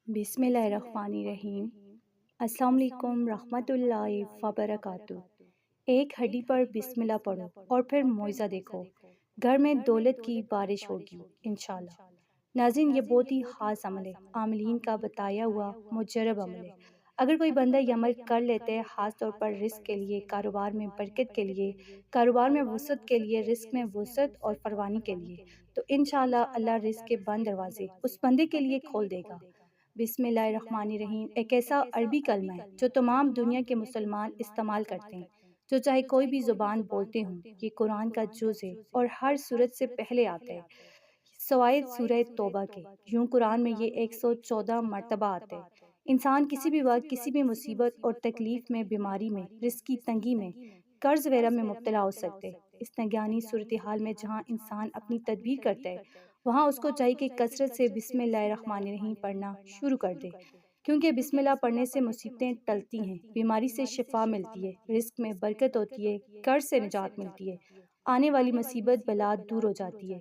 بسم اللہ الرحمن الرحیم۔ السلام علیکم رحمۃ اللہ وبرکاتہ۔ ایک ہڈی پر بسم اللہ پڑھو اور پھر معجزہ دیکھو، گھر میں دولت کی بارش ہوگی انشاءاللہ۔ ناظرین، یہ بہت ہی خاص عمل ہے، عاملین کا بتایا ہوا مجرب عمل ہے۔ اگر کوئی بندہ یہ عمل کر لیتے، خاص طور پر رزق کے لیے، کاروبار میں برکت کے لیے، کاروبار میں وسعت کے لیے، رزق میں وسعت اور فراوانی کے لیے، تو انشاءاللہ اللہ رزق کے بند دروازے اس بندے کے لیے کھول دے گا۔ بسم اللہ الرحمن الرحیم ایک ایسا عربی کلمہ ہے جو تمام دنیا کے مسلمان استعمال کرتے ہیں، جو چاہے کوئی بھی زبان بولتے ہوں۔ یہ قرآن کا جز ہے اور ہر سورت سے پہلے آتا ہے، سوائے سورہ توبہ کے۔ یوں قرآن میں یہ 114 مرتبہ آتا ہے۔ انسان کسی بھی وقت کسی بھی مصیبت اور تکلیف میں، بیماری میں، رزق کی تنگی میں، قرض وغیرہ میں مبتلا ہو سکتے۔ اس نگرانی صورتحال میں جہاں انسان اپنی تدبیر کرتا ہے، وہاں اس کو چاہیے کہ کثرت سے بسم اللہ الرحمن الرحیم پڑھنا شروع کر دے، کیونکہ بسم اللہ پڑھنے سے مصیبتیں ٹلتی ہیں، بیماری سے شفا ملتی ہے، رزق میں برکت ہوتی ہے، قرض سے نجات ملتی ہے، آنے والی مصیبت بلا دور ہو جاتی ہے۔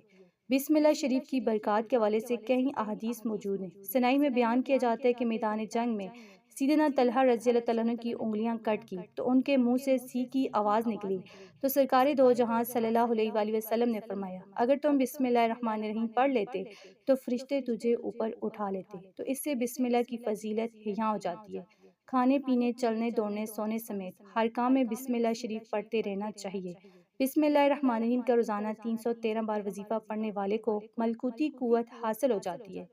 بسم اللہ شریف کی برکات کے حوالے سے کئی احادیث موجود ہیں۔ سنائی میں بیان کیا جاتا ہے کہ میدان جنگ میں سیدنا طلحہ رضی اللہ تعالیٰ عنہ کی انگلیاں کٹ کی تو ان کے منہ سے سی کی آواز نکلی، تو سرکار دو جہاں صلی اللہ علیہ وآلہ وسلم نے فرمایا، اگر تم بسم اللہ الرحمن الرحیم پڑھ لیتے تو فرشتے تجھے اوپر اٹھا لیتے۔ تو اس سے بسم اللہ کی فضیلت ہیاں ہو جاتی ہے۔ کھانے پینے، چلنے دوڑنے، سونے سمیت ہر کام میں بسم اللہ شریف پڑھتے رہنا چاہیے۔ بسم اللہ الرحمن الرحیم کا روزانہ 313 بار وظیفہ پڑھنے والے کو ملکوتی قوت حاصل ہو جاتی ہے۔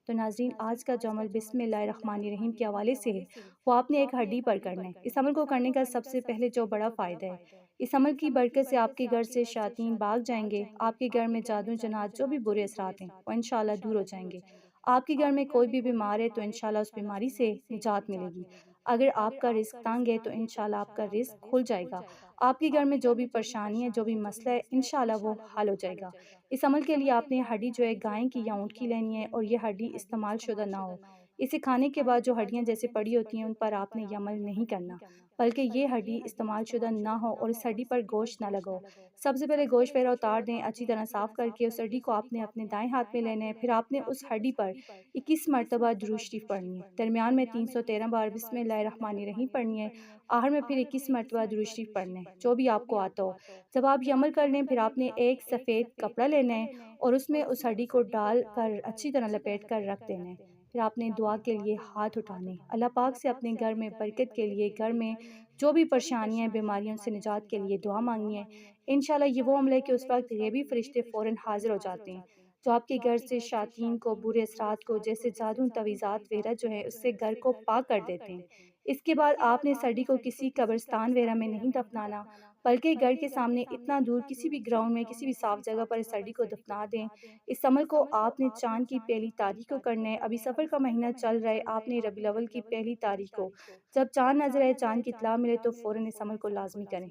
تو ناظرین، آج کا جو عمل بسم اللہ الرحمن الرحیم کے حوالے سے ہے، وہ آپ نے ایک ہڈی پر کرنا ہے۔ اس عمل کو کرنے کا سب سے پہلے جو بڑا فائدہ ہے، اس عمل کی برکت سے آپ کے گھر سے شیاطین بھاگ جائیں گے، آپ کے گھر میں جادو جنات جو بھی برے اثرات ہیں وہ انشاءاللہ دور ہو جائیں گے۔ آپ کے گھر میں کوئی بھی بیمار ہے تو انشاءاللہ اس بیماری سے نجات ملے گی۔ اگر آپ کا رزق تنگ ہے تو انشاءاللہ آپ کا رزق کھل جائے گا۔ آپ کے گھر میں جو بھی پریشانی ہے، جو بھی مسئلہ ہے، انشاءاللہ وہ حل ہو جائے گا۔ اس عمل کے لیے آپ نے ہڈی جو ہے گائے کی یا اونٹ کی لینی ہے، اور یہ ہڈی استعمال شدہ نہ ہو۔ اسے کھانے کے بعد جو ہڈیاں جیسے پڑی ہوتی ہیں ان پر آپ نے یہ عمل نہیں کرنا، بلکہ یہ ہڈی استعمال شدہ نہ ہو اور اس ہڈی پر گوشت نہ لگو۔ سب سے پہلے گوشت وغیرہ اتار دیں، اچھی طرح صاف کر کے اس ہڈی کو آپ نے اپنے دائیں ہاتھ میں لینا ہے۔ پھر آپ نے اس ہڈی پر 21 مرتبہ درود شریف پڑھنی ہے، درمیان میں 313 بار بسم اللہ الرحمن الرحیم پڑھنی ہے، آخر میں پھر 21 مرتبہ درود شریف پڑھنا ہے، جو بھی آپ کو آتا ہو۔ جب آپ یہ عمل کر لیں، پھر آپ نے ایک سفید کپڑا لینا ہے اور اس میں اس ہڈی کو ڈال کر اچھی طرح لپیٹ کر رکھ دینا ہے۔ پھر آپ نے دعا کے لیے ہاتھ اٹھانے، اللہ پاک سے اپنے گھر میں برکت کے لیے، گھر میں جو بھی پریشانیاں ہیں، بیماریوں سے نجات کے لیے دعا مانگنی ہے۔ انشاءاللہ یہ وہ عمل ہے کہ اس وقت غیبی فرشتے فوراً حاضر ہو جاتے ہیں، جو آپ کے گھر سے شیاطین کو، برے اثرات کو، جیسے جادو تویزات وغیرہ جو ہے اس سے گھر کو پاک کر دیتے ہیں۔ اس کے بعد آپ نے سڑی کو کسی قبرستان وغیرہ میں نہیں دفنانا، بلکہ گھر کے سامنے اتنا دور کسی بھی گراؤنڈ میں، کسی بھی صاف جگہ پر اس سڑی کو دفنا دیں۔ اس عمل کو آپ نے چاند کی پہلی تاریخ کو کرنا ہے۔ ابھی سفر کا مہینہ چل رہا ہے، آپ نے ربیع الاول کی پہلی تاریخ کو جب چاند نظر آئے، چاند کی اطلاع ملے تو فوراً اس عمل کو لازمی کریں۔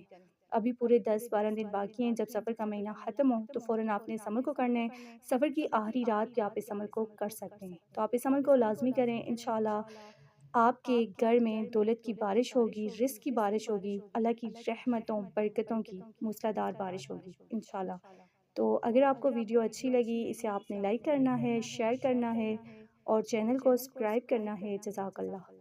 ابھی پورے 10-12 دن باقی ہیں، جب سفر کا مہینہ ختم ہو تو فوراً آپ نے اس عمل کو کرنا ہے۔ سفر کی آخری رات بھی آپ اس عمل کو کر سکتے ہیں، تو آپ اس عمل کو لازمی کریں۔ انشاءاللہ آپ کے گھر میں دولت کی بارش ہوگی، رزق کی بارش ہوگی، اللہ کی رحمتوں برکتوں کی موسلادھار بارش ہوگی انشاءاللہ۔ تو اگر آپ کو ویڈیو اچھی لگی، اسے آپ نے لائک کرنا ہے، شیئر کرنا ہے اور چینل کو سبسکرائب کرنا ہے۔ جزاک اللہ۔